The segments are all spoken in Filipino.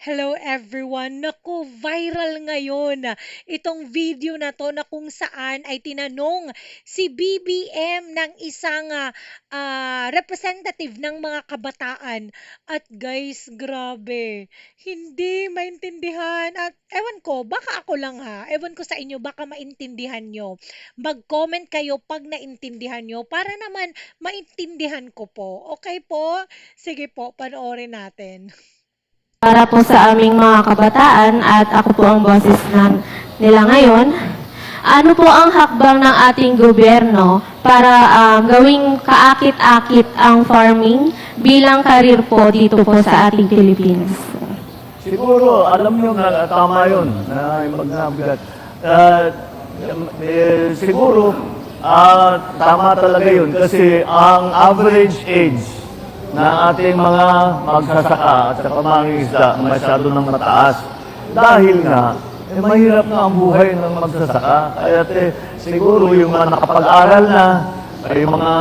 Hello everyone! Naku, viral ngayon itong video na to na kung saan ay tinanong si BBM ng isang representative ng mga kabataan. At guys, grabe, hindi maintindihan. At ewan ko, baka ako lang ha, ewan ko sa inyo, baka maintindihan nyo. Mag-comment kayo pag naintindihan nyo para naman maintindihan ko po. Okay po? Sige po, panoorin natin. Para po sa aming mga kabataan at ako po ang boses nila ngayon. Ano po ang hakbang ng ating gobyerno para gawing kaakit-akit ang farming bilang karir po dito po sa ating Pilipinas? Siguro, alam nyo na tama yun, na magnabigat. Uh, siguro, tama talaga yun kasi ang average age na ating mga magsasaka at saka mangingisda masyado nang mataas. Dahil nga, mahirap na ang buhay ng magsasaka. Kaya siguro yung mga nakapag-aral na, yung mga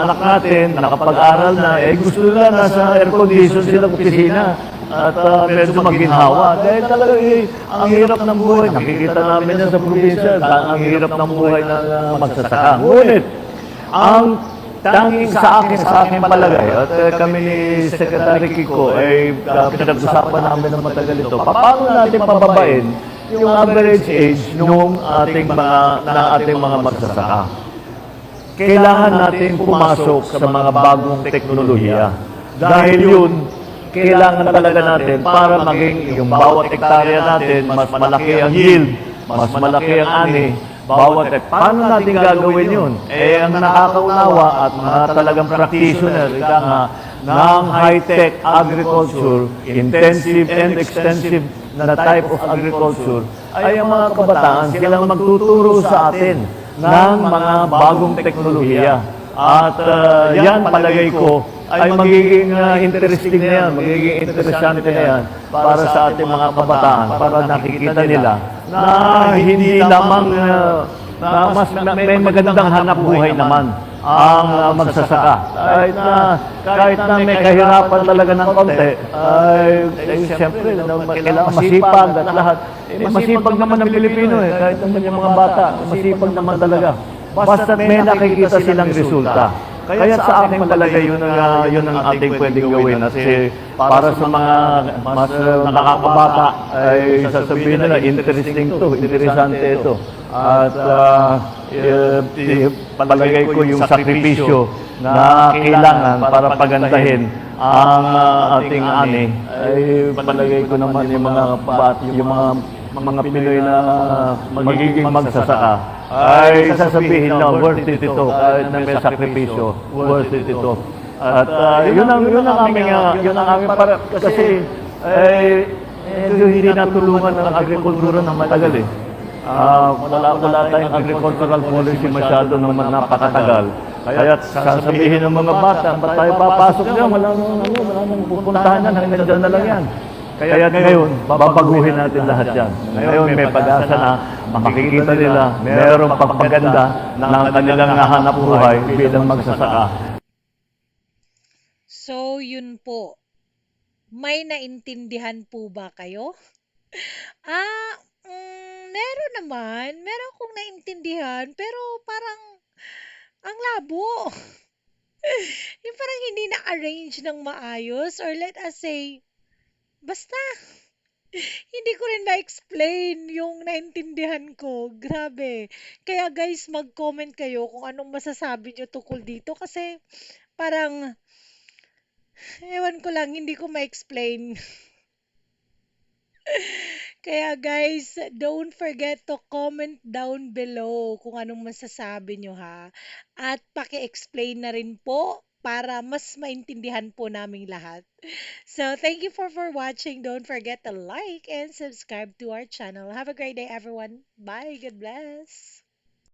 anak natin, nakapag-aral na, gusto nila nasa air condition sila opisina at medyo maginhawa. Dahil talaga ang hirap ng buhay. Nakikita namin yan sa probinsya, ang hirap ng buhay ng magsasaka. Ngunit, ang tanging sa akin palagay, at kami ni Secretary Kiko ay pinag-usapan namin ng matagal ito, paano natin pababain yung average age ng ating mga magsasaka. Kailangan natin pumasok sa mga bagong teknolohiya. Dahil yun, kailangan talaga natin para maging yung bawat hektarya natin, mas malaki ang yield, mas malaki ang ani, paano natin gagawin yun? Ang nakakaunawa at mga talagang practitioner, ika nga, ng high-tech agriculture, intensive and extensive na type of agriculture, ay ang mga kabataan, silang magtuturo sa atin ng mga bagong teknolohiya. At yan, palagay ko, ay magiging interesting na yan, magiging interesante na yan para sa ating mga kabataan, para nakikita nila na hindi lamang na may magandang hanap buhay naman ang magsasaka. Kahit na may kahirapan talaga ng konti, siyempre, kailangan masipag at lahat. Masipag naman ang Pilipino kahit naman yung mga bata, masipag naman talaga. Basta may nakikita silang resulta. Kaya sa akin talaga yun ang ating pwedeng gawin. Kasi para sa mga mas nakakabata ay sasabihin nila, interesting to, interesante ito. At palagay ko yung sakripisyo na kailangan para pagandahin ang ating ani ay palagay ko naman yung mga Pinoy na magiging magsasaka ay sasabihin na worth it ito kahit na may sakripisyo, worth it ito. At yun ang aming para kasi hindi natulungan ng agrikultura ng matagal eh. Wala tayong agricultural policy masyado naman napakatagal. Kaya sasabihin ng mga bata, ba't tayo papasok niya? Wala nang pupuntahan na, hanggang dyan na lang yan. Kaya ngayon, babaguhin natin lahat yan. Ngayon, may pag-asa na makikita nila, mayroong pagpaganda ng kanilang hanap buhay bilang magsasaka. So, yun po. May naintindihan po ba kayo? Ah, meron naman. Meron akong naintindihan, pero parang ang labo. Yung parang hindi na-arrange ng maayos or let us say, basta hindi ko rin ma-explain yung naintindihan ko. Grabe. Kaya guys, mag-comment kayo kung anong masasabi nyo tungkol dito kasi parang, ewan ko lang, hindi ko ma-explain. Kaya guys, don't forget to comment down below kung anong masasabi nyo ha. At paki-explain na rin po para mas maintindihan po naming lahat. So, thank you for watching. Don't forget to like and subscribe to our channel. Have a great day, everyone. Bye. God bless.